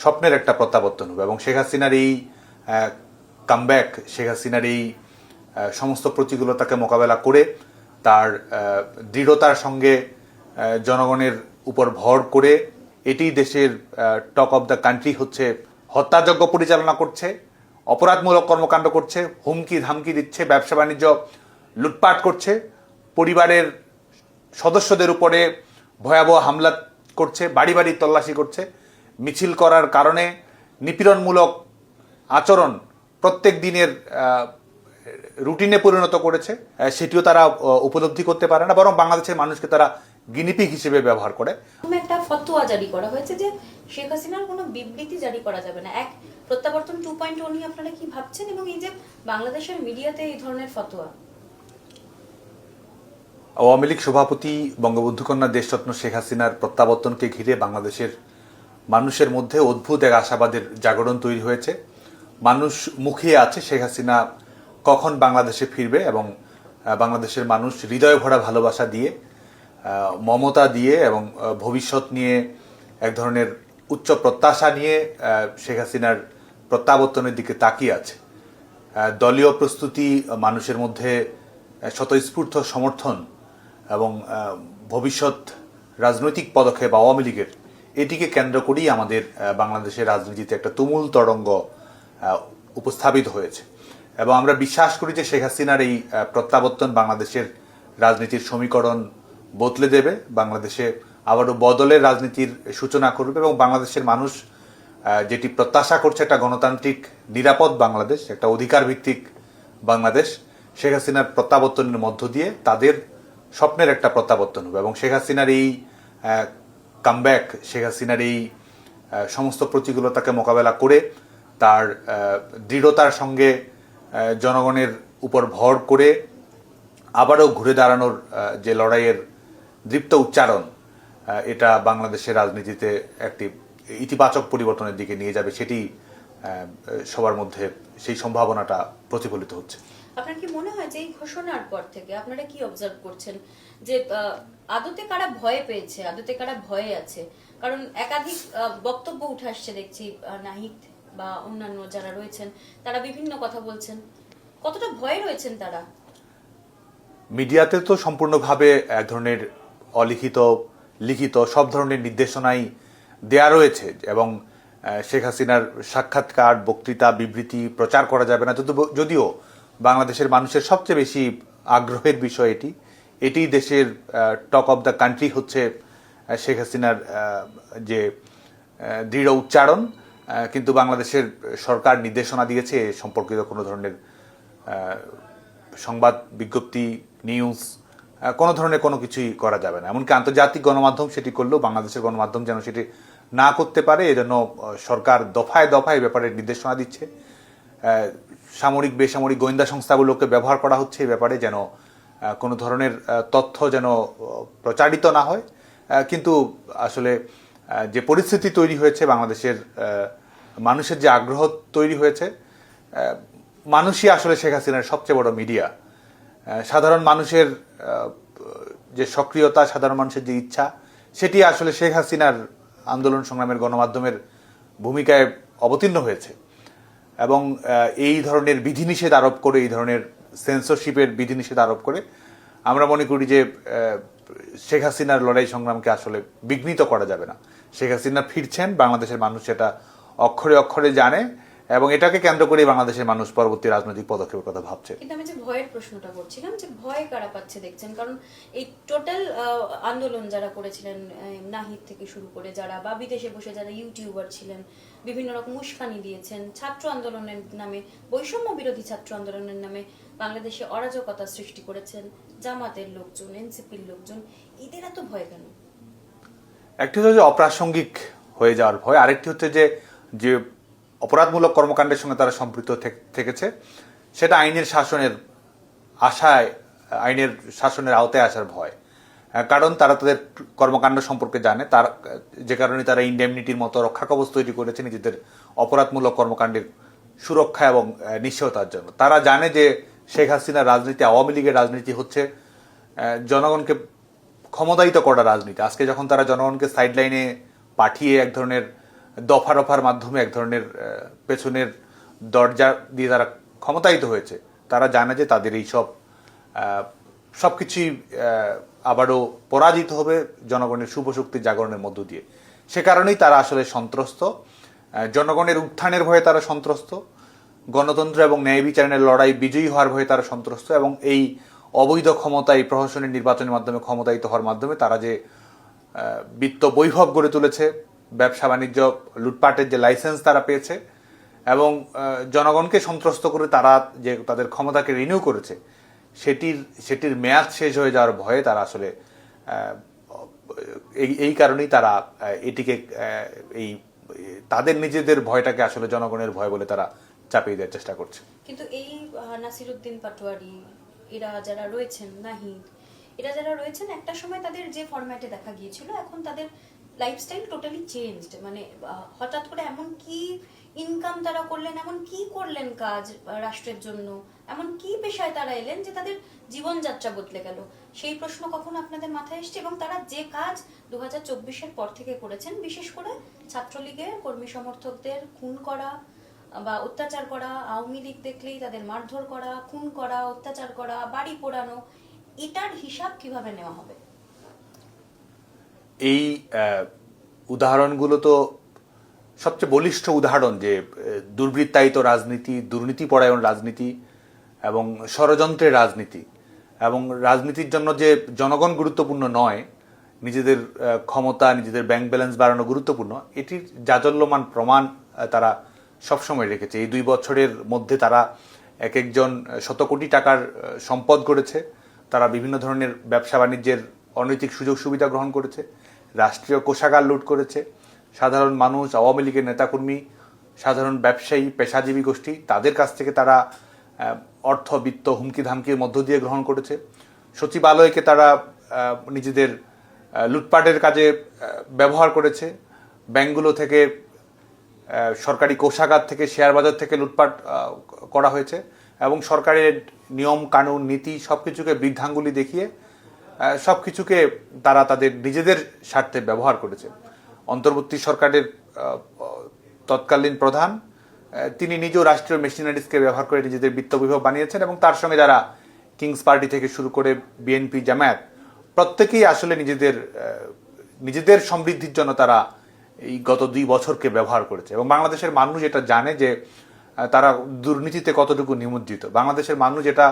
স্বপ্নের একটা প্রত্যাবর্তন হবে এবং শেখ হাসিনার এই কামব্যাক, শেখ হাসিনার এই সমস্ত প্রতিকূলতাকে মোকাবেলা করে তার দৃঢ়তার সঙ্গে জনগণের উপর ভর করে এটি দেশের টক অব দ্য কান্ট্রি হচ্ছে, হত্যাযজ্ঞ পরিচালনা করছে, অপরাধমূলক কর্মকাণ্ড করছে, হুমকি ধামকি দিচ্ছে, ব্যবসা বাণিজ্য লুটপাট করছে, পরিবারের সদস্যদের উপরে ভয়াবহ হামলা করছে, বাড়ি বাড়ি তল্লাশি করছে, মিছিল করার কারণে নিপীড়নমূলক আচরণ প্রত্যেক দিনের রুটিনে পরিণত করেছে। সেটিও তারা উপলব্ধি করতে পারে না, বরং বাংলাদেশের মানুষকে তারা গিনিপিগ হিসেবে ব্যবহার করে। একটা ফতোয়া জারি করা হয়েছে যে শেখ হাসিনার কোনো বিবৃতি জারি করা যাবে না। এক প্রত্যাবর্তন 2.0 নিয়ে আপনারা কি ভাবছেন, এবং এই যে বাংলাদেশের মিডিয়াতে এই ধরনের ফতোয়া? আওয়ামী লীগ সভাপতি বঙ্গবন্ধু কন্যা দেশরত্ন শেখ হাসিনার প্রত্যাবর্তনকে ঘিরে বাংলাদেশের মানুষের মধ্যে অদ্ভুত এক আশাবাদের জাগরণ তৈরি হয়েছে। মানুষ মুখিয়ে আছে শেখ হাসিনা কখন বাংলাদেশে ফিরবে, এবং বাংলাদেশের মানুষ হৃদয় ভরা ভালোবাসা দিয়ে, মমতা দিয়ে এবং ভবিষ্যৎ নিয়ে এক ধরনের উচ্চ প্রত্যাশা নিয়ে শেখ হাসিনার প্রত্যাবর্তনের দিকে তাকিয়ে আছে। দলীয় প্রস্তুতি, মানুষের মধ্যে স্বতঃস্ফূর্ত সমর্থন এবং ভবিষ্যৎ রাজনৈতিক পদক্ষেপ আওয়ামী লীগের, এটিকে কেন্দ্র করেই আমাদের বাংলাদেশের রাজনীতিতে একটা তুমুল তরঙ্গ উপস্থাপিত হয়েছে। এবং আমরা বিশ্বাস করি যে শেখ হাসিনার এই প্রত্যাবর্তন বাংলাদেশের রাজনীতির সমীকরণ বদলে দেবে, বাংলাদেশে আবারও বদলের রাজনীতির সূচনা করবে এবং বাংলাদেশের মানুষ যেটি প্রত্যাশা করছে, একটা গণতান্ত্রিক নিরাপদ বাংলাদেশ, একটা অধিকার ভিত্তিক বাংলাদেশ, শেখ হাসিনার প্রত্যাবর্তনের মধ্য দিয়ে তাদের স্বপ্নের একটা প্রত্যাবর্তন হবে। এবং শেখ হাসিনার এই কামব্যাক, শেখ হাসিনার এই সমস্ত প্রতিকূলতাকে মোকাবেলা করে তার দৃঢ়তার সঙ্গে জনগণের উপর ভর করে আবারও ঘুরে দাঁড়ানোর যে লড়াইয়ের দীপ্ত উচ্চারণ, এটা বাংলাদেশের রাজনীতিতে একটি ইতিবাচক পরিবর্তনের দিকে নিয়ে যাবে, সেটি সবার মধ্যে সেই সম্ভাবনাটা প্রতিফলিত হচ্ছে। আপনার কি মনে হয় যে এই ঘোষণার পর থেকে আপনারা কি অবজার্ভ করছেন যে আদতে কারা ভয় পেয়েছে, আদতে কারা ভয়ে আছে? কারণ একাধিক বক্তব্য উঠে আসছে, দেখছি নাহিদ বা অন্যান্য যারা রয়েছেন তারা বিভিন্ন কথা বলছেন। কতটা ভয়ে রয়েছেন তারা? মিডিয়াতে তো সম্পূর্ণভাবে এক ধরনের অলিখিত, লিখিত সব ধরনের নির্দেশনাই দেয়া রয়েছে এবং শেখ হাসিনার সাক্ষাৎকার, বক্তৃতা, বিবৃতি প্রচার করা যাবে না। যদিও বাংলাদেশের মানুষের সবচেয়ে বেশি আগ্রহের বিষয় এটি দেশের টক অব দ্য কান্ট্রি হচ্ছে শেখ হাসিনার যে দৃঢ় উচ্চারণ, কিন্তু বাংলাদেশের সরকার নির্দেশনা দিয়েছে সম্পর্কিত কোনো ধরনের সংবাদ বিজ্ঞপ্তি, নিউজ, কোনো ধরনের কোনো কিছুই করা যাবে না। এমনকি আন্তর্জাতিক গণমাধ্যম সেটি করলেও বাংলাদেশের গণমাধ্যম যেন সেটি না করতে পারে, এজন্য সরকার দফায় দফায় ব্যাপারে নির্দেশনা দিচ্ছে। সামরিক, বেসামরিক গোয়েন্দা সংস্থাগুলোকে ব্যবহার করা হচ্ছে এই ব্যাপারে, যেন কোনো ধরনের তথ্য যেন প্রচারিত না হয়। কিন্তু আসলে যে পরিস্থিতি তৈরি হয়েছে, বাংলাদেশের মানুষের যে আগ্রহ তৈরি হয়েছে, মানুষই আসলে শেখ হাসিনার সবচেয়ে বড় মিডিয়া। সাধারণ মানুষের যে সক্রিয়তা, সাধারণ মানুষের যে ইচ্ছা, সেটি আসলে শেখ হাসিনার আন্দোলন সংগ্রামের গণমাধ্যমের ভূমিকায় অবতীর্ণ হয়েছে। এবং এই ধরনের বিধিনিষেধ আরোপ করে, এই ধরনের সেন্সরশিপের বিধিনিষেধ আরোপ করে আমরা মনে করি যে শেখ হাসিনার লড়াই সংগ্রামকে আসলে বিঘ্নিত করা যাবে না। শেখ হাসিনা ফিরছেন, বাংলাদেশের মানুষ সেটা অক্ষরে অক্ষরে জানে এবং এটাকে কেন্দ্র করে বাংলাদেশের মানুষ পরবর্তী রাজনৈতিক পদক্ষেপের কথা ভাবছে। কিন্তু আমি যে ভয়ের প্রশ্নটা করছিলাম, যে ভয় কারা পাচ্ছে দেখছেন? কারণ এই টোটাল আন্দোলন যারা করেছিলেন, নাহিদ থেকে শুরু করে যারা, বা বিদেশে বসে যারা ইউটিউবার ছিলেন, বিভিন্ন রকম উস্কানি দিয়েছেন, ছাত্র আন্দোলনের নামে, বৈষম্য বিরোধী ছাত্র আন্দোলনের নামে বাংলাদেশে অরাজকতা সৃষ্টি করেছেন জামাতের লোকজন, এনসিপির লোকজন, এদের এত ভয় কেন? একটি হচ্ছে যে অপ্রাসঙ্গিক হয়ে যাওয়ার ভয়, আরেকটি হচ্ছে যে অপরাধমূলক কর্মকাণ্ডের সঙ্গে তারা সম্পৃক্ত থেকেছে, সেটা আইনের শাসনের আশায়, আইনের শাসনের আওতায় আসার ভয়। কারণ তারা তাদের কর্মকাণ্ড সম্পর্কে জানে, তার যে কারণে তারা ইনডেমনিটির মতো রক্ষা কবচ তৈরি করেছে নিজেদের অপরাধমূলক কর্মকাণ্ডের সুরক্ষা এবং নিশ্চয়তার জন্য। তারা জানে যে শেখ হাসিনার রাজনীতি, আওয়ামী লীগের রাজনীতি হচ্ছে জনগণকে ক্ষমতায়িত করা রাজনীতি। আজকে যখন তারা জনগণকে সাইডলাইনে পাঠিয়ে এক ধরনের দফা রফার মাধ্যমে এক ধরনের পেছনের দরজা দিয়ে তারা ক্ষমতায়িত হয়েছে, তারা জানে যে তাদের এই সবকিছুই আবারও পরাজিত হবে জনগণের শুভশক্তি জাগরণের মধ্য দিয়ে। সে কারণেই তারা আসলে সন্ত্রস্ত, জনগণের উত্থানের ভয়ে তারা সন্ত্রস্ত, গণতন্ত্র এবং ন্যায় বিচারের লড়াই বিজয়ী হওয়ার ভয়ে তারা সন্ত্রস্ত, এবং এই অবৈধ ক্ষমতা, এই প্রশাসনের নির্বাচনের মাধ্যমে ক্ষমতায়িত হওয়ার মাধ্যমে তারা যে বিত্ত বৈভব গড়ে তুলেছে, ব্যবসা বাণিজ্য লুটপাটের যে লাইসেন্স তারা পেয়েছে, এবং জনগণকে সন্ত্রস্ত করে তারা যে তাদের ক্ষমতাকে রিনিউ করেছে, সেটির মেয়াদ শেষ হয়ে যাওয়ার ভয়ে তারা আসলে এই কারণেই তারা এটিকে এই তাদের নিজেদের ভয়টাকে আসলে জনগণের ভয় বলে তারা চাপিয়ে দেওয়ার চেষ্টা করছে। কিন্তু এই নাসিরউদ্দিন পাটোয়ারি এরা যারা রয়েছেন, নাহিদ, এরা যারা রয়েছেন, একটা সময় তাদের যে ফরম্যাটে দেখা গিয়েছিল, এখন তাদের লাইফস্টাইল টোটালি চেঞ্জড। মানে হঠাৎ করে এমন কি ইনকাম তারা করলেন, এমন কি করলেন কাজ রাষ্ট্রের জন্য, এমন কি পেশায় তারা এলেন যে তাদের জীবনযাত্রা বদলে গেল? সেই প্রশ্ন কখনো আপনাদের মাথায় এসছে? এবং তারা যে কাজ 2024-এর পর থেকে করেছেন, বিশেষ করে ছাত্রলীগের কর্মী সমর্থকদের খুন করা বা অত্যাচার করা, আওয়ামী লীগ দেখলেই তাদের মারধর করা, খুন করা, অত্যাচার করা, বাড়ি পোড়ানো, এটার হিসাব কিভাবে নেওয়া হবে? এই উদাহরণগুলো তো সবচেয়ে বলিষ্ঠ উদাহরণ যে দুর্বৃত্তায়িত রাজনীতি, দুর্নীতিপরায়ণ রাজনীতি এবং ষড়যন্ত্রের রাজনীতি, এবং রাজনীতির জন্য যে জনগণ গুরুত্বপূর্ণ নয়, নিজেদের ক্ষমতা, নিজেদের ব্যাংক ব্যালেন্স বাড়ানো গুরুত্বপূর্ণ, এটির জাজল্যমান প্রমাণ তারা সবসময় রেখেছে। এই 2 বছরের মধ্যে তারা এক একজন শত কোটি টাকার সম্পদ করেছে, তারা বিভিন্ন ধরনের ব্যবসা বাণিজ্যের অনৈতিক সুযোগ সুবিধা গ্রহণ করেছে, রাষ্ট্রীয় কোষাগার লুট করেছে, সাধারণ মানুষ, আওয়ামী লীগের নেতাকর্মী, সাধারণ ব্যবসায়ী, পেশাজীবী গোষ্ঠী, তাদের কাছ থেকে তারা অর্থ, বিত্ত হুমকি ধামকির মধ্য দিয়ে গ্রহণ করেছে। সচিবালয়কে তারা নিজেদের লুটপাটের কাজে ব্যবহার করেছে, ব্যাংকগুলো থেকে, সরকারি কোষাগার থেকে, শেয়ার বাজার থেকে লুটপাট করা হয়েছে, এবং সরকারের নিয়ম কানুন নীতি সবকিছুকে বৃদ্ধাঙ্গুলি দেখিয়ে সবকিছুকে তারা তাদের নিজেদের স্বার্থে ব্যবহার করেছে। অন্তর্বর্তী সরকারের তৎকালীন প্রধান তিনি নিজেও রাষ্ট্রীয় মেশিনারিজকে ব্যবহার করে নিজেদের বিত্তবিভব বানিয়েছেন, এবং তার সঙ্গে যারা কিংস পার্টি থেকে শুরু করে বিএনপি, জামায়াত, প্রত্যেকেই আসলে নিজেদের সমৃদ্ধির জন্য তারা এই গত 2 বছরকে ব্যবহার করেছে। এবং বাংলাদেশের মানুষ এটা জানে যে তারা দুর্নীতিতে কতটুকু নিমজ্জিত। বাংলাদেশের মানুষ এটা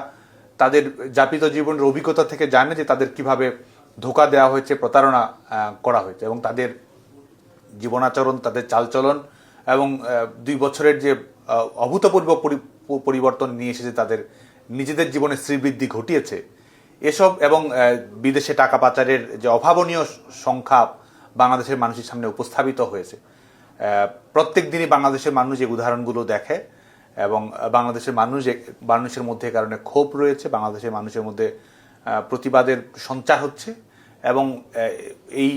তাদের যাপিত জীবনের অভিজ্ঞতা থেকে জানে যে তাদের কিভাবে ধোঁকা দেওয়া হয়েছে, প্রতারণা করা হয়েছে, এবং তাদের জীবনাচরণ, তাদের চালচলন এবং 2 বছরের যে অভূতপূর্ব পরিবর্তন নিয়ে এসেছে, তাদের নিজেদের জীবনে শ্রীবৃদ্ধি ঘটিয়েছে এসব, এবং বিদেশে টাকা পাচারের যে অভাবনীয় সংখ্যা বাংলাদেশের মানুষের সামনে উপস্থাপিত হয়েছে। প্রত্যেক দিনই বাংলাদেশের মানুষ এই উদাহরণগুলো দেখে, এবং মানুষের মধ্যে কারণে ক্ষোভ রয়েছে, বাংলাদেশের মানুষের মধ্যে প্রতিবাদের সঞ্চার হচ্ছে, এবং এই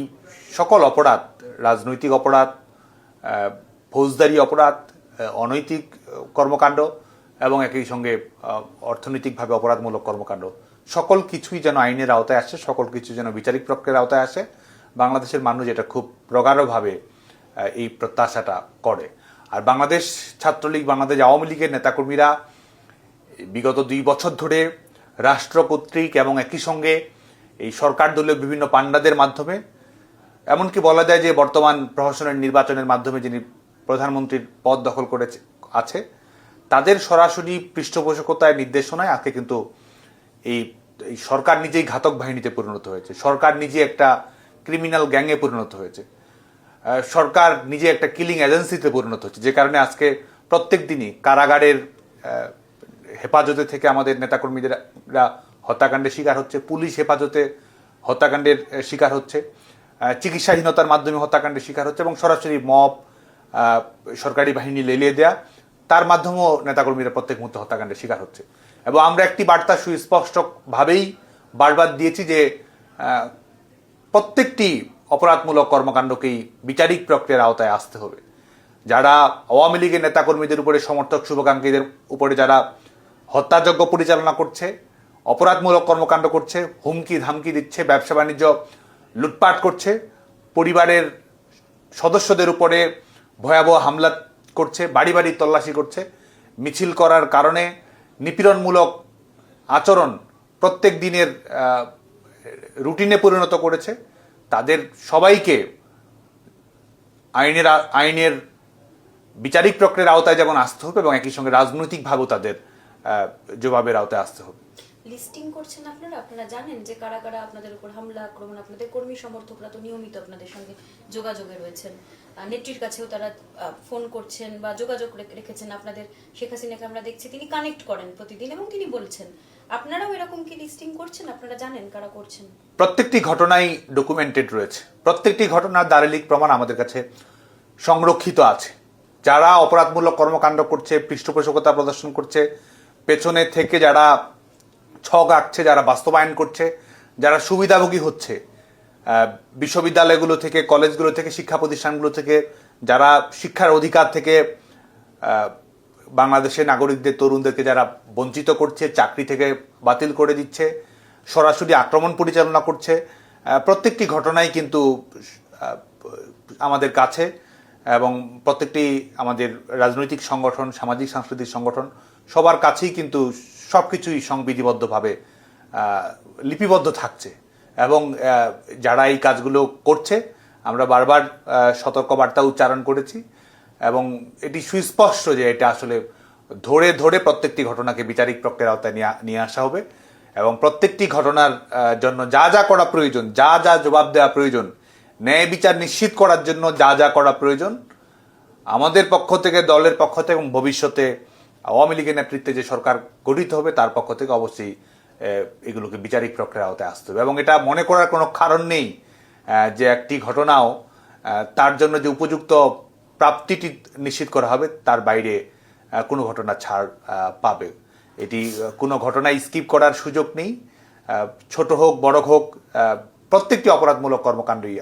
সকল অপরাধ, রাজনৈতিক অপরাধ, ফৌজদারি অপরাধ, অনৈতিক কর্মকাণ্ড এবং একই সঙ্গে অর্থনৈতিকভাবে অপরাধমূলক কর্মকাণ্ড, সকল কিছুই যেন আইনের আওতায় আসে, সকল কিছু যেন বিচারিক প্রক্রিয়ার আওতায় আসে। বাংলাদেশের মানুষ এটা খুব প্রগাঢ়ভাবে এই প্রত্যাশাটা করে। আর বাংলাদেশ ছাত্রলীগ, বাংলাদেশ আওয়ামী লীগের নেতাকর্মীরা বিগত 2 বছর ধরে রাষ্ট্র কর্তৃক এবং একই সঙ্গে এই সরকার দলীয় বিভিন্ন পাণ্ডাদের মাধ্যমে, এমনকি বলা যায় যে বর্তমান প্রশাসনের নির্বাচনের মাধ্যমে যিনি প্রধানমন্ত্রীর পদ দখল আছে, তাদের সরাসরি পৃষ্ঠপোষকতায়, নির্দেশনায় আজকে কিন্তু এই সরকার নিজেই ঘাতক বাহিনীতে পরিণত হয়েছে, সরকার নিজে একটা ক্রিমিনাল গ্যাংয়ে পরিণত হয়েছে, সরকার নিজে একটা কিলিং এজেন্সিতে পরিণত হচ্ছে, যে কারণে আজকে প্রত্যেক দিনই কারাগারের হেফাজতে থেকে আমাদের নেতাকর্মীরা হত্যাকাণ্ডের শিকার হচ্ছে, পুলিশ হেফাজতে হত্যাকাণ্ডের শিকার হচ্ছে, চিকিৎসাহীনতার মাধ্যমে হত্যাকাণ্ডের শিকার হচ্ছে, এবং সরাসরি মব, সরকারি বাহিনী লেলিয়ে দেয়া, তার মাধ্যমেও নেতাকর্মীরা প্রত্যেক মুহূর্তে হত্যাকাণ্ডের শিকার হচ্ছে। এবং আমরা একটি বার্তা সুস্পষ্টভাবেই বারবার দিয়েছি যে প্রত্যেকটি অপরাধমূলক কর্মকাণ্ডকেই বিচারিক প্রক্রিয়ার আওতায় আসতে হবে। যারা আওয়ামী লীগের নেতাকর্মীদের উপরে, সমর্থক শুভাকাঙ্ক্ষীদের উপরে যারা হত্যাযজ্ঞ পরিচালনা করছে, অপরাধমূলক কর্মকাণ্ড করছে, হুমকি ধামকি দিচ্ছে, ব্যবসা বাণিজ্য লুটপাট করছে, পরিবারের সদস্যদের উপরে ভয়াবহ হামলা করছে, বাড়ি বাড়ি তল্লাশি করছে, মিছিল করার কারণে নিপীড়নমূলক আচরণ প্রত্যেক দিনের রুটিনে পরিণত করেছে, তাদের সবাইকে আইনের বিচারিক প্রক্রিয়ার আওতায় যেমন আসতে হবে এবং একই সঙ্গে রাজনৈতিকভাবেও তাদের জবাবের আওতায় আসতে হবে। লিস্টিং করছেন আপনারা, আপনারা জানেন যে কারা কারা আপনাদের উপর হামলা আক্রমণ, আপনাদের কর্মী সমর্থকরা তো নিয়মিত আপনাদের সঙ্গে যোগাযোগে রয়েছেন, নেত্রীর কাছেও তারা ফোন করছেন বা যোগাযোগ রেখেছেন আপনাদের। শেখ হাসিনাকে আমরা দেখছি তিনি কানেক্ট করেন প্রতিদিন এবং তিনি বলছেন, আপনারাও এরকম কি লিস্টিং করছেন? আপনারা জানেন কারা করছেন? প্রত্যেকটি ঘটনাই ডকুমেন্টেড রয়েছে, প্রত্যেকটি ঘটনার দালিলিক প্রমাণ আমাদের কাছে সংরক্ষিত আছে। যারা অপরাধমূলক কর্মকাণ্ড করছে, পৃষ্ঠপোষকতা প্রদর্শন করছে, পেছনে থেকে যারা ছক আঁকছে, যারা বাস্তবায়ন করছে, যারা সুবিধাভোগী হচ্ছে, বিশ্ববিদ্যালয়গুলো থেকে, কলেজগুলো থেকে, শিক্ষা প্রতিষ্ঠানগুলো থেকে, যারা শিক্ষার অধিকার থেকে বাংলাদেশের নাগরিকদের, তরুণদেরকে যারা বঞ্চিত করছে, চাকরি থেকে বাতিল করে দিচ্ছে, সরাসরি আক্রমণ পরিচালনা করছে, প্রত্যেকটি ঘটনাই কিন্তু আমাদের কাছে এবং প্রত্যেকটি আমাদের রাজনৈতিক সংগঠন, সামাজিক সাংস্কৃতিক সংগঠন সবার কাছেই কিন্তু সবকিছুই সংবিধিবদ্ধভাবে লিপিবদ্ধ থাকছে। এবং যারা এই কাজগুলো করছে আমরা বারবার সতর্কবার্তা উচ্চারণ করেছি এবং এটি সুস্পষ্ট যে এটা আসলে ধরে ধরে প্রত্যেকটি ঘটনাকে বিচারিক প্রক্রিয়ার আওতায় নিয়ে আসা হবে এবং প্রত্যেকটি ঘটনার জন্য যা যা করা প্রয়োজন, যা যা জবাব দেওয়া প্রয়োজন, ন্যায় বিচার নিশ্চিত করার জন্য যা যা করা প্রয়োজন আমাদের পক্ষ থেকে, দলের পক্ষ থেকে এবং ভবিষ্যতে আওয়ামী লীগের নেতৃত্বে যে সরকার গঠিত হবে তার পক্ষ থেকে অবশ্যই এগুলোকে বিচারিক প্রক্রিয়ার আওতায় আসতে হবে। এবং এটা মনে করার কোনো কারণ নেই যে একটি ঘটনাও তার জন্য যে উপযুক্ত প্রাপ্তিটি নিশ্চিত করা হবে তার বাইরে কোনো ঘটনা ছাড় পাবে। এটি কোনো ঘটনায় স্কিপ করার সুযোগ নেই, ছোট হোক বড় হোক প্রত্যেকটি অপরাধমূলক কর্মকাণ্ডই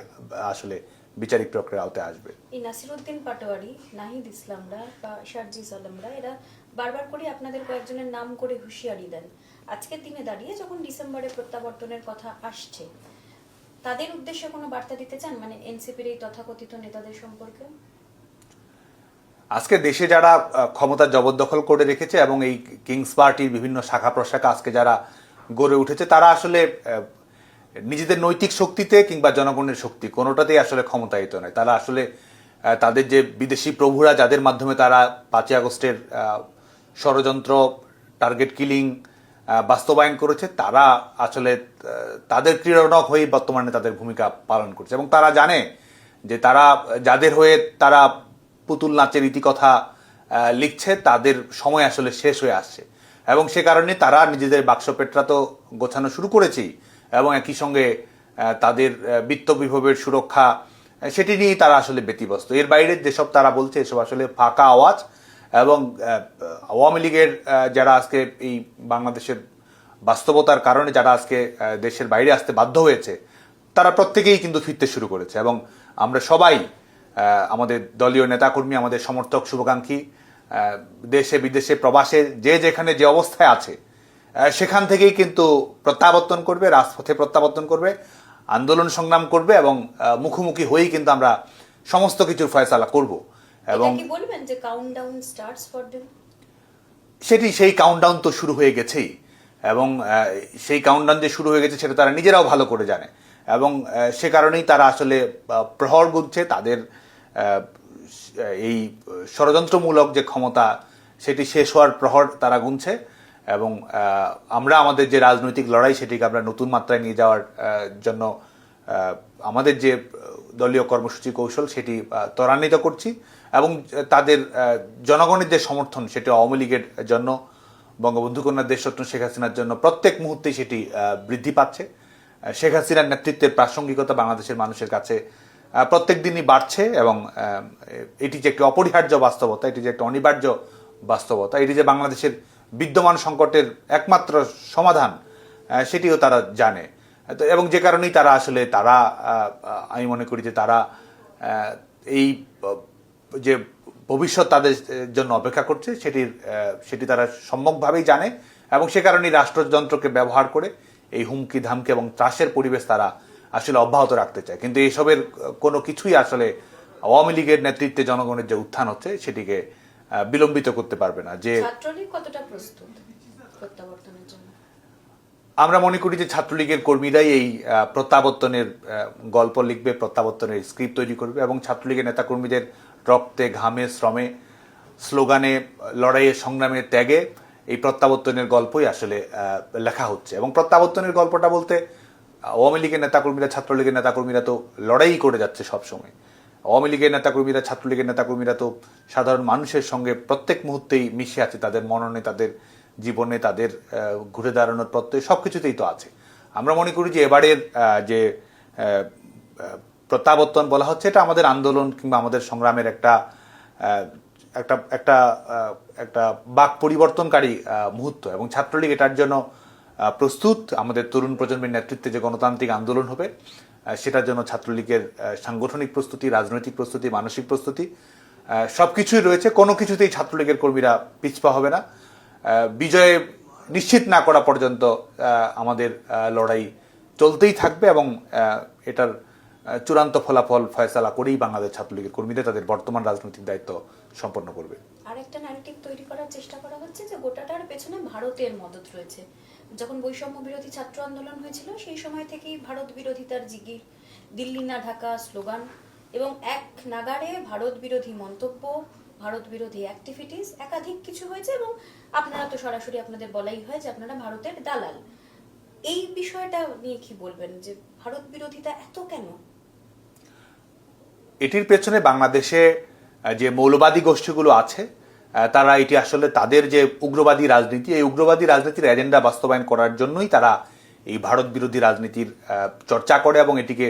আসলে বিচারিক প্রক্রিয়ার আওতায় আসবে। এই নাসিরউদ্দিন পাটোয়ারি, নাহিদ ইসলামরা বা শারজিস আলমরা এরা বারবার করে আপনাদের কয়েকজনের নাম করে হুঁশিয়ারি দেন। আজকের দিনে দাঁড়িয়ে যখন ডিসেম্বরে প্রত্যাবর্তনের কথা আসছে, তাদের উদ্দেশ্যে কোনো বার্তা দিতে চান, মানে এনসিপির এই তথাকথিত নেতাদের সম্পর্কে? আজকে দেশে যারা ক্ষমতা জবরদখল করে রেখেছে এবং এই কিংস পার্টির বিভিন্ন শাখা প্রশাখা আজকে যারা গড়ে উঠেছে তারা আসলে নিজেদের নৈতিক শক্তিতে কিংবা জনগণের শক্তি কোনোটাতেই আসলে ক্ষমতায়িত নয়। তারা আসলে তাদের যে বিদেশি প্রভুরা যাদের মাধ্যমে তারা 5ই আগস্টের ষড়যন্ত্র, টার্গেট কিলিং বাস্তবায়ন করেছে, তারা আসলে তাদের ক্রীড়নক হয়ে বর্তমানে তাদের ভূমিকা পালন করছে এবং তারা জানে যে তারা যাদের হয়ে তারা পুতুল নাচের ইতিকথা লিখছে তাদের সময় আসলে শেষ হয়ে আসছে এবং সে কারণে তারা নিজেদের বাক্স পেটরা তো গোছানো শুরু করেছেই এবং একই সঙ্গে তাদের বিত্ত বিভবের সুরক্ষা সেটি নিয়েই তারা আসলে ব্যতিব্যস্ত। এর বাইরে যেসব তারা বলছে এসব আসলে ফাঁকা আওয়াজ এবং আওয়ামী লীগের যারা আজকে এই বাংলাদেশের বাস্তবতার কারণে যারা আজকে দেশের বাইরে আসতে বাধ্য হয়েছে তারা প্রত্যেকেই কিন্তু ফিরতে শুরু করেছে এবং আমরা সবাই আমাদের দলীয় নেতাকর্মী, আমাদের সমর্থক, শুভাকাঙ্ক্ষী দেশে বিদেশে প্রবাসে যে যেখানে যে অবস্থায় আছে সেখান থেকেই কিন্তু প্রত্যাবর্তন করবে, রাজপথে প্রত্যাবর্তন করবে, আন্দোলন সংগ্রাম করবে এবং মুখোমুখি হয়েই কিন্তু আমরা সমস্ত কিছুর ফয়সালা করব। এবং কি বলবেন যে কাউন্টডাউন স্টার্টস ফর দেম? সেই কাউন্টডাউন তো শুরু হয়ে গেছেই এবং সেই কাউন্টডাউন যে শুরু হয়ে গেছে সেটা তারা নিজেরাও ভালো করে জানে এবং সে কারণেই তারা আসলে প্রহর গুনছে তাদের এই ষড়যন্ত্রমূলক যে ক্ষমতা সেটি শেষ হওয়ার প্রহর তারা গুনছে এবং আমরা আমাদের যে রাজনৈতিক লড়াই সেটিকে আমরা নতুন মাত্রায় নিয়ে যাওয়ার জন্য আমাদের যে দলীয় কর্মসূচি কৌশল সেটি ত্বরান্বিত করছি এবং তাদের জনগণের যে সমর্থন সেটি আওয়ামী লীগের জন্য, বঙ্গবন্ধু কন্যা দেশরত্ন শেখ হাসিনার জন্য প্রত্যেক মুহূর্তেই সেটি বৃদ্ধি পাচ্ছে। শেখ হাসিনার নেতৃত্বের প্রাসঙ্গিকতা বাংলাদেশের মানুষের কাছে প্রত্যেক দিনই বাড়ছে এবং এটি যে একটি অপরিহার্য বাস্তবতা, এটি যে একটা অনিবার্য বাস্তবতা, এটি যে বাংলাদেশের বিদ্যমান সংকটের একমাত্র সমাধান সেটিও তারা জানে এবং যে কারণেই তারা আসলে আমি মনে করি যে তারা এই যে ভবিষ্যৎ তাদের জন্য অপেক্ষা করছে সেটি তারা সম্যকভাবেই জানে এবং সে কারণেই রাষ্ট্রযন্ত্রকে ব্যবহার করে এই হুমকি ধামকি এবং ত্রাসের পরিবেশ তারা আসলে অব্যাহত রাখতে চায়। কিন্তু এসবের কোনো কিছুই আসলে আওয়ামী লীগের নেতৃত্বে জনগণের যে উত্থান হচ্ছে সেটিকে বিলম্বিত করতে পারবে না। যে ছাত্রলীগ কতটা প্রস্তুত প্রত্যাবর্তনের জন্য? আমরা মনে করি যে ছাত্রলীগের কর্মীরাই এই প্রত্যাবর্তনের গল্প লিখবে, প্রত্যাবর্তনের স্ক্রিপ্ট তৈরি করবে, এবং ছাত্রলীগের নেতাকর্মীদের রক্তে, ঘামে, শ্রমে, স্লোগানে, লড়াইয়ে, সংগ্রামের ত্যাগে এই প্রত্যাবর্তনের গল্পই আসলে লেখা হচ্ছে। এবং প্রত্যাবর্তনের গল্পটা বলতে আওয়ামী লীগের নেতাকর্মীরা, ছাত্রলীগের নেতাকর্মীরা তো লড়াই করে যাচ্ছে সবসময়। আওয়ামী লীগের নেতাকর্মীরা, ছাত্রলীগের নেতাকর্মীরা তো সাধারণ মানুষের সঙ্গে প্রত্যেক মুহূর্তেই মিশে আছে, তাদের মননে, তাদের জীবনে, তাদের ঘুরে দাঁড়ানোর প্রত্যয় সবকিছুতেই তো আছে। আমরা মনে করি যে এবারের যে প্রত্যাবর্তন বলা হচ্ছে, এটা আমাদের আন্দোলন কিংবা আমাদের সংগ্রামের একটা একটা একটা একটা বাক পরিবর্তনকারী মুহূর্ত, এবং ছাত্রলীগ এটার জন্য প্রস্তুত। আমাদের তরুণ প্রজন্মের নেতৃত্বে যে গণতান্ত্রিক আন্দোলন হবে সেটার জন্য ছাত্রলীগের সাংগঠনিক প্রস্তুতি, রাজনৈতিক প্রস্তুতি, মানসিক প্রস্তুতি সবকিছুই রয়েছে। কোনো কিছুতেই ছাত্রলীগের কর্মীরা পিছপা হবে না। বিজয় নিশ্চিত না করা পর্যন্ত আমাদের লড়াই চলতেই থাকবে, এবং এটার চূড়ান্ত ফলাফল ফয়সালা করেই বাংলাদেশ ছাত্রলীগের কর্মীরা তাদের বর্তমান রাজনৈতিক দায়িত্ব সম্পন্ন করবে। আরেকটা ন্যারেটিভ তৈরি করার চেষ্টা করা হচ্ছে যে গোটাটার পেছনে ভারতের মদত রয়েছে। যখন বৈষম্য বিরোধী ছাত্র আন্দোলন হয়েছিল সেই সময় থেকেই ভারত বিরোধিতার জিগির, দিল্লি না ঢাকা স্লোগান, এবং এক নাগাড়ে ভারত বিরোধী মন্তব্য, ভারত বিরোধী অ্যাক্টিভিটিস একাধিক কিছু হয়েছে। এবং আপনারা তো সরাসরি আপনাদের বলাই হয় যে আপনারা ভারতের দালাল। এই বিষয়টা নিয়ে কি বলবেন, যে ভারত বিরোধিতা এত কেন? এটির পেছনে বাংলাদেশে যে মৌলবাদী গোষ্ঠীগুলো আছে তারা এটি আসলে তাদের যে উগ্রবাদী রাজনীতি, এই উগ্রবাদী রাজনীতির এজেন্ডা বাস্তবায়ন করার জন্যই তারা এই ভারত বিরোধী রাজনীতির চর্চা করে এবং এটিকে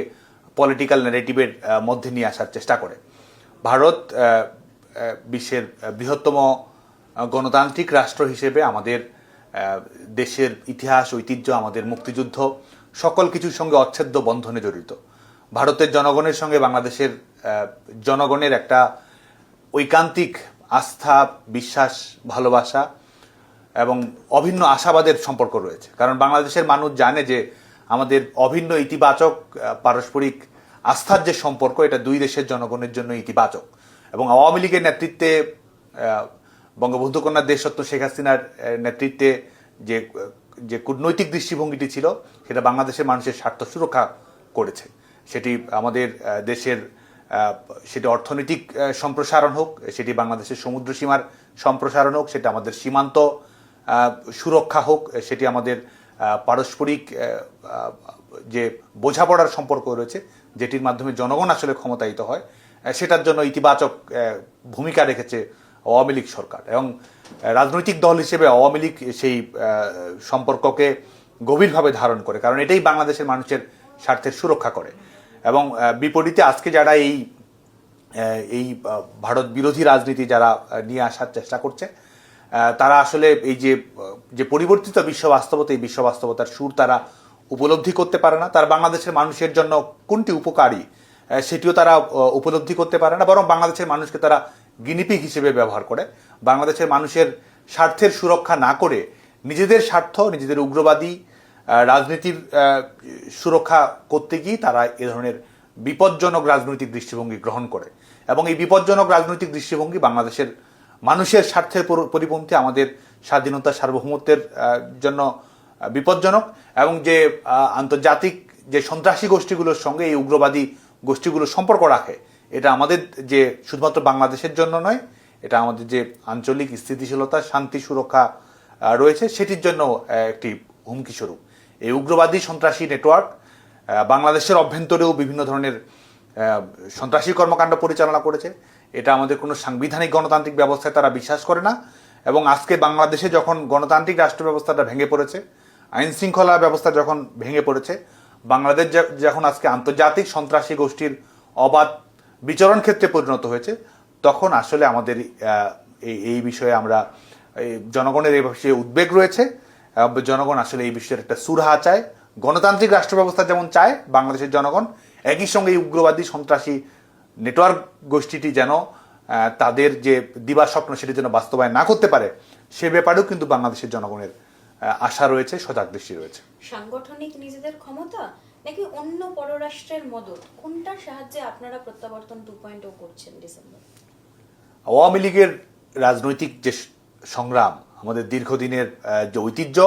পলিটিক্যাল ন্যারেটিভের মধ্যে নিয়ে আসার চেষ্টা করে। ভারত বিশ্বের বৃহত্তম গণতান্ত্রিক রাষ্ট্র হিসেবে আমাদের দেশের ইতিহাস, ঐতিহ্য, আমাদের মুক্তিযুদ্ধ সকল কিছুর সঙ্গে অচ্ছেদ্য বন্ধনে জড়িত। ভারতের জনগণের সঙ্গে বাংলাদেশের জনগণের একটা ঐকান্তিক আস্থা, বিশ্বাস, ভালোবাসা এবং অভিন্ন আশাবাদের সম্পর্ক রয়েছে। কারণ বাংলাদেশের মানুষ জানে যে আমাদের অভিন্ন ইতিবাচক পারস্পরিক আস্থার যে সম্পর্ক, এটা দুই দেশের জনগণের জন্য ইতিবাচক। এবং আওয়ামী লীগের নেতৃত্বে, বঙ্গবন্ধু কন্যা দেশরত্ন শেখ হাসিনার নেতৃত্বে যে যে কূটনৈতিক দৃষ্টিভঙ্গিটি ছিল সেটা বাংলাদেশের মানুষের স্বার্থ সুরক্ষা করেছে। সেটি আমাদের দেশের সেটি অর্থনৈতিক সম্প্রসারণ হোক, সেটি বাংলাদেশের সমুদ্র সীমার সম্প্রসারণ হোক, সেটা আমাদের সীমান্ত সুরক্ষা হোক, সেটি আমাদের পারস্পরিক যে বোঝাপড়ার সম্পর্ক রয়েছে যেটির মাধ্যমে জনগণ আসলে ক্ষমতায়িত হয়, সেটার জন্য ইতিবাচক ভূমিকা রেখেছে আওয়ামী লীগ সরকার। এবং রাজনৈতিক দল হিসেবে আওয়ামী লীগ সেই সম্পর্ককে গভীরভাবে ধারণ করে, কারণ এটাই বাংলাদেশের মানুষের স্বার্থের সুরক্ষা করে। এবং বিপরীতে আজকে যারা এই ভারত বিরোধী রাজনীতি যারা নিয়ে আসার চেষ্টা করছে, তারা আসলে এই যে পরিবর্তিত বিশ্ব বাস্তবতা, এই বিশ্ব বাস্তবতার সুর তারা উপলব্ধি করতে পারে না। তারা বাংলাদেশের মানুষের জন্য কোনটি উপকারী সেটিও তারা উপলব্ধি করতে পারে না, বরং বাংলাদেশের মানুষকে তারা গিনিপিগ হিসেবে ব্যবহার করে। বাংলাদেশের মানুষের স্বার্থের সুরক্ষা না করে নিজেদের স্বার্থ, নিজেদের উগ্রবাদী রাজনীতির সুরক্ষা করতে গিয়ে তারা এ ধরনের বিপজ্জনক রাজনৈতিক দৃষ্টিভঙ্গি গ্রহণ করে। এবং এই বিপজ্জনক রাজনৈতিক দৃষ্টিভঙ্গি বাংলাদেশের মানুষের স্বার্থের পরিপন্থী, আমাদের স্বাধীনতা, সার্বভৌমত্বের জন্য বিপজ্জনক। এবং যে আন্তর্জাতিক যে সন্ত্রাসী গোষ্ঠীগুলোর সঙ্গে এই উগ্রবাদী গোষ্ঠীগুলো সম্পর্ক রাখে, এটা আমাদের যে শুধুমাত্র বাংলাদেশের জন্য নয়, এটা আমাদের যে আঞ্চলিক স্থিতিশীলতা, শান্তি, সুরক্ষা রয়েছে সেটির জন্য একটি হুমকি স্বরূপ। এই উগ্রবাদী সন্ত্রাসী নেটওয়ার্ক বাংলাদেশের অভ্যন্তরেও বিভিন্ন ধরনের সন্ত্রাসী কর্মকাণ্ড পরিচালনা করেছে। এটা আমাদের কোনো সাংবিধানিক গণতান্ত্রিক ব্যবস্থায় তারা বিশ্বাস করে না। এবং আজকে বাংলাদেশে যখন গণতান্ত্রিক রাষ্ট্র ব্যবস্থাটা ভেঙে পড়েছে, আইন শৃঙ্খলা ব্যবস্থা যখন ভেঙে পড়েছে, বাংলাদেশ যখন আজকে আন্তর্জাতিক সন্ত্রাসী গোষ্ঠীর অবাধ বিচরণ ক্ষেত্রে পরিণত হয়েছে, তখন আসলে আমাদের এই বিষয়ে আমরা জনগণের এই বিষয়ে উদ্বেগ রয়েছে। জনগণ আসলে এই বিষয়ের একটা সুরাহা চায়। গণতান্ত্রিক রাষ্ট্র ব্যবস্থা যেমন চায় বাংলাদেশের জনগণ, একই সঙ্গে এই উগ্রবাদী সন্ত্রাসী নেটওয়ার্ক গোষ্ঠীটি যেন তাদের যে দিবা স্বপ্ন সেটি যেন বাস্তবায়ন না করতে পারে, সে ব্যাপারেও কিন্তু বাংলাদেশের জনগণের আশা রয়েছে, সজাগ দৃষ্টি রয়েছে। সাংগঠনিক নিজেদের ক্ষমতা নাকি অন্য পররাষ্ট্রের মদত, কোনটার সাহায্যে আপনারা প্রত্যাবর্তন 2.0 করছেন ডিসেম্বর? আওয়ামী লীগের রাজনৈতিক যে সংগ্রাম, আমাদের দীর্ঘদিনের যে ঐতিহ্য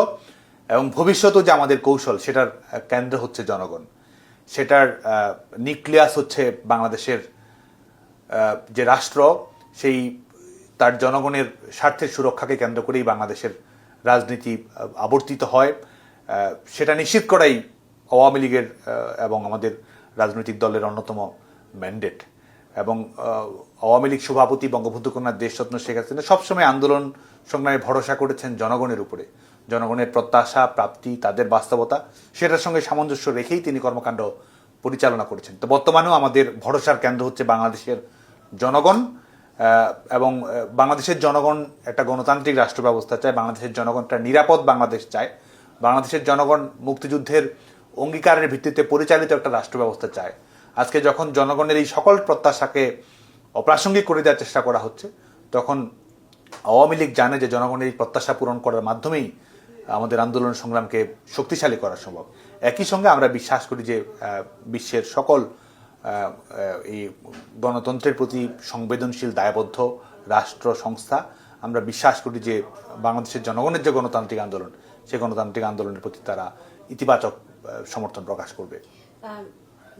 এবং ভবিষ্যতেও যে আমাদের কৌশল, সেটার কেন্দ্র হচ্ছে জনগণ। সেটার নিউক্লিয়াস হচ্ছে বাংলাদেশের যে রাষ্ট্র, সেই তার জনগণের স্বার্থের সুরক্ষাকে কেন্দ্র করেই বাংলাদেশের রাজনীতি আবর্তিত হয়। সেটা নিশ্চিত করাই আওয়ামী লীগের এবং আমাদের রাজনৈতিক দলের অন্যতম ম্যান্ডেট। এবং আওয়ামী লীগ সভাপতি বঙ্গবন্ধু কন্যা দেশরত্ন শেখ হাসিনা সবসময় আন্দোলন সংগ্রামে ভরসা করেছেন জনগণের উপরে। জনগণের প্রত্যাশা, প্রাপ্তি, তাদের বাস্তবতা, সেটার সঙ্গে সামঞ্জস্য রেখেই তিনি কর্মকাণ্ড পরিচালনা করেছেন। তো বর্তমানেও আমাদের ভরসার কেন্দ্র হচ্ছে বাংলাদেশের জনগণ। এবং বাংলাদেশের জনগণ একটা গণতান্ত্রিক রাষ্ট্র ব্যবস্থা চায়, বাংলাদেশের জনগণ একটা নিরাপদ বাংলাদেশ চায়, বাংলাদেশের জনগণ মুক্তিযুদ্ধের অঙ্গীকারের ভিত্তিতে পরিচালিত একটা রাষ্ট্র ব্যবস্থা চায়। আজকে যখন জনগণের এই সকল প্রত্যাশাকে অপ্রাসঙ্গিক করে দেওয়ার চেষ্টা করা হচ্ছে, তখন আওয়ামী লীগ জানে যে জনগণের এই প্রত্যাশা পূরণ করার মাধ্যমেই আমাদের আন্দোলন সংগ্রামকে শক্তিশালী করা সম্ভব। একই সঙ্গে আমরা বিশ্বাস করি যে বিশ্বের সকল এই গণতন্ত্রের প্রতি সংবেদনশীল দায়বদ্ধ রাষ্ট্র সংস্থা, আমরা বিশ্বাস করি যে বাংলাদেশের জনগণের যে গণতান্ত্রিক আন্দোলন, সেই গণতান্ত্রিক আন্দোলনের প্রতি তারা ইতিবাচক সমর্থন প্রকাশ করবে।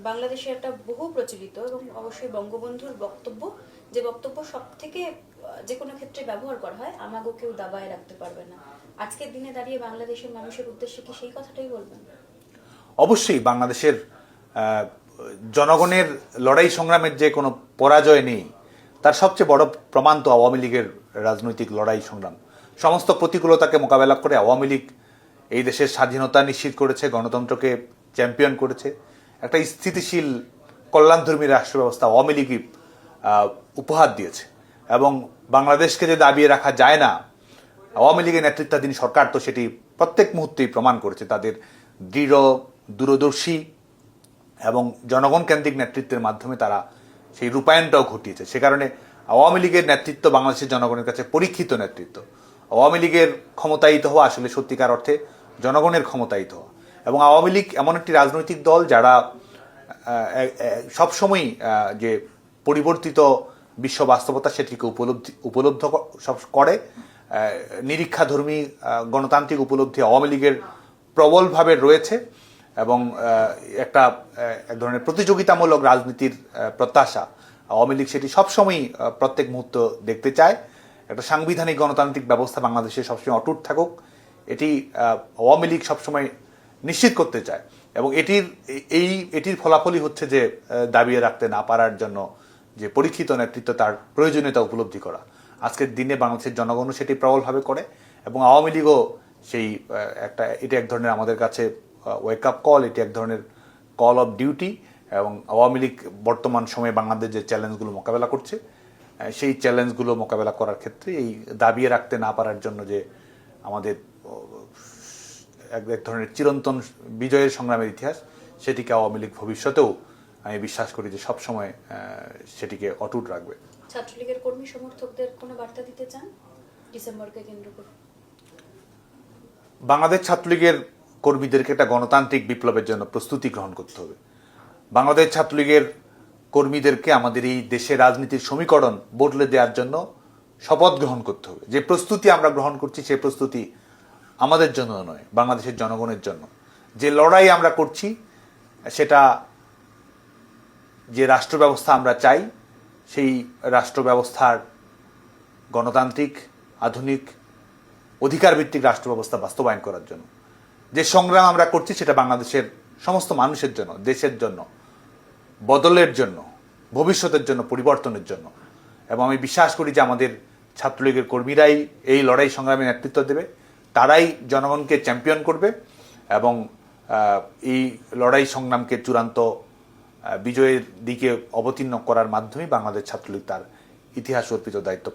বাংলাদেশে একটা বহু প্রচলিত এবং অবশ্যই বঙ্গবন্ধুর বক্তব্য, যে বক্তব্য সব থেকে যে কোনো ক্ষেত্রে ব্যবহার করা হয়, আমাগো কেউ দাবায় রাখতে পারবে না। আজকের দিনে দাঁড়িয়ে বাংলাদেশের মানুষের উদ্দেশ্যে কি সেই কথাটাই বলবেন? অবশ্যই বাংলাদেশের জনগণের লড়াই সংগ্রামের যে কোনো পরাজয় নেই, তার সবচেয়ে বড় প্রমাণ তো আওয়ামী লীগের রাজনৈতিক লড়াই সংগ্রাম। সমস্ত প্রতিকূলতাকে মোকাবেলা করে আওয়ামী লীগ এই দেশের স্বাধীনতা নিশ্চিত করেছে, গণতন্ত্রকে চ্যাম্পিয়ন করেছে। একটা স্থিতিশীল কল্যাণধর্মী রাষ্ট্র ব্যবস্থা আওয়ামী লীগই উপহার দিয়েছে। এবং বাংলাদেশকে যে দাবিয়ে রাখা যায় না, আওয়ামী লীগের নেতৃত্বাধীন সরকার তো সেটি প্রত্যেক মুহূর্তেই প্রমাণ করেছে। তাদের দৃঢ়, দূরদর্শী এবং জনগণ কেন্দ্রিক নেতৃত্বের মাধ্যমে তারা সেই রূপায়ণটাও ঘটিয়েছে। সে কারণে আওয়ামী লীগের নেতৃত্ব বাংলাদেশের জনগণের কাছে পরীক্ষিত নেতৃত্ব। আওয়ামী লীগের ক্ষমতায়িত হওয়া আসলে সত্যিকার অর্থে জনগণের ক্ষমতায়িত হওয়া। এবং আওয়ামী লীগ এমন একটি রাজনৈতিক দল যারা সবসময়ই যে পরিবর্তিত বিশ্ব বাস্তবতা সেটিকে উপলব্ধ সব করে। নিরীক্ষাধর্মী গণতান্ত্রিক উপলব্ধি আওয়ামী লীগের প্রবলভাবে রয়েছে এবং এক ধরনের প্রতিযোগিতামূলক রাজনীতির প্রত্যাশা আওয়ামী লীগ সেটি সবসময়ই প্রত্যেক মুহূর্ত দেখতে চায়। একটা সাংবিধানিক গণতান্ত্রিক ব্যবস্থা বাংলাদেশে সবসময় অটুট থাকুক, এটি আওয়ামী লীগ সবসময় নিশ্চিত করতে চায়। এবং এটির ফলাফলই হচ্ছে যে দাবিয়ে রাখতে না পারার জন্য যে পরীক্ষিত নেতৃত্ব, তার প্রয়োজনীয়তা উপলব্ধি করা। আজকের দিনে বাংলাদেশের জনগণও সেটি প্রবলভাবে করে এবং আওয়ামী লীগও সেই এটি এক ধরনের আমাদের কাছে ওয়েক আপ কল, এটি এক ধরনের কল অফ ডিউটি। এবং আওয়ামী লীগ বর্তমান সময়ে বাংলাদেশ যে চ্যালেঞ্জগুলো মোকাবেলা করছে, সেই চ্যালেঞ্জগুলো মোকাবেলা করার ক্ষেত্রে এই দাবিয়ে রাখতে না পারার জন্য যে আমাদের এক ধরনের চিরন্তন বিজয়ের সংগ্রামের ইতিহাস, সেটিকে আওয়ামী লীগ ভবিষ্যতেও আমি বিশ্বাস করি যে সবসময় সেটিকে অটুট রাখবে। ছাত্রলীগের কর্মী সমর্থকদের কোনো বার্তা দিতে চান ডিসেম্বরকে কেন্দ্র করে? বাংলাদেশ ছাত্রলীগের কর্মীদেরকে একটা গণতান্ত্রিক বিপ্লবের জন্য প্রস্তুতি গ্রহণ করতে হবে। বাংলাদেশ ছাত্রলীগের কর্মীদেরকে আমাদের এই দেশের রাজনীতির সমীকরণ বদলে দেওয়ার জন্য শপথ গ্রহণ করতে হবে। যে প্রস্তুতি আমরা গ্রহণ করছি, সেই প্রস্তুতি আমাদের জন্য নয়, বাংলাদেশের জনগণের জন্য। যে লড়াই আমরা করছি, সেটা যে রাষ্ট্র ব্যবস্থা আমরা চাই, সেই রাষ্ট্র ব্যবস্থার গণতান্ত্রিক, আধুনিক, অধিকারভিত্তিক রাষ্ট্র ব্যবস্থা বাস্তবায়ন করার জন্য। যে সংগ্রাম আমরা করছি, সেটা বাংলাদেশের সমস্ত মানুষের জন্য, দেশের জন্য, বদলের জন্য, ভবিষ্যতের জন্য, পরিবর্তনের জন্য। এবং আমি বিশ্বাস করি যে আমাদের ছাত্রলীগের কর্মীরাই এই লড়াই সংগ্রামে নেতৃত্ব দেবে, তারাই জনগণকে চ্যাম্পিয়ন করবে এবং এই লড়াই সংগ্রামকে চূড়ান্ত বিজয়ের দিকে অবতীর্ণ করার মাধ্যমে বাংলাদেশ ছাত্রলীগ তার ইতিহাস অর্পিত দায়িত্ব পাবে।